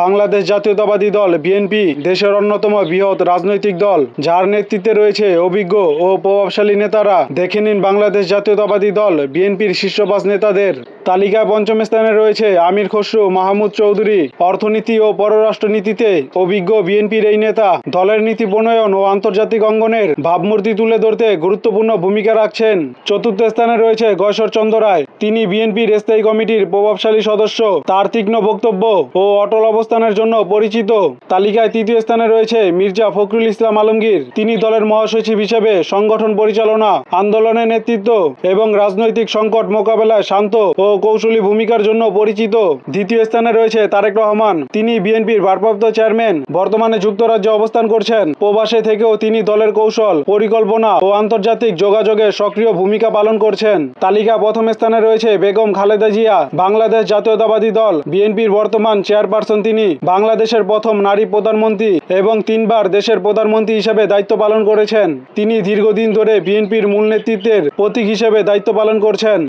বাংলাদেশ জাতীয়তাবাদী দল বিএনপি দেশের অন্যতম বৃহৎ রাজনৈতিক দল, যার নেতৃত্বে রয়েছে অভিজ্ঞ ও প্রভাবশালী নেতারা। দেখে নিন বাংলাদেশ জাতীয়তাবাদী দল বিএনপির শীর্ষ ৫ নেতাদের তালিকায়। পঞ্চম স্থানে রয়েছে আমির খসরু মাহমুদ চৌধুরী। অর্থনীতি ও পররাষ্ট্রনীতিতে অভিজ্ঞ বিএনপির এই নেতা দলের নীতি প্রণয়ন ও আন্তর্জাতিক অঙ্গনের ভাবমূর্তি তুলে ধরতে গুরুত্বপূর্ণ ভূমিকা রাখছেন। চতুর্থ স্থানে রয়েছে গয়েশ্বর চন্দ্র রায়। তিনি বিএনপির স্থায়ী কমিটির প্রভাবশালী সদস্য। তার তীক্ষ্ণ বক্তব্য ও অটল অবস্থানের জন্য পরিচিত। তালিকায় তৃতীয় স্থানে রয়েছে মির্জা ফখরুল ইসলাম আলমগীর। তিনি দলের মহাসচিব হিসেবে সংগঠন পরিচালনা, আন্দোলনের নেতৃত্ব এবং রাজনৈতিক সংকট মোকাবেলায় শান্ত ও কৌশলী ভূমিকার জন্য পরিচিত। দ্বিতীয় স্থানে রয়েছে তারেক রহমান। তিনি বিএনপির ভারপ্রাপ্ত চেয়ারম্যান, বর্তমানে যুক্তরাজ্যে অবস্থান করছেন। প্রবাসে থেকেও তিনি দলের কৌশল, পরিকল্পনা ও আন্তর্জাতিক যোগাযোগে সক্রিয় ভূমিকা পালন করছেন। তালিকা প্রথম স্থানে রয়েছে বেগম খালেদা জিয়া। বাংলাদেশ জাতীয়তাবাদী দল বিএনপির বর্তমান চেয়ারপারসন তিনি। বাংলাদেশের প্রথম নারী প্রধানমন্ত্রী এবং ৩ বার দেশের প্রধানমন্ত্রী হিসেবে দায়িত্ব পালন করেছেন। তিনি দীর্ঘদিন ধরে বিএনপির মূল নেতৃত্বের প্রতীক হিসেবে দায়িত্ব পালন করছেন।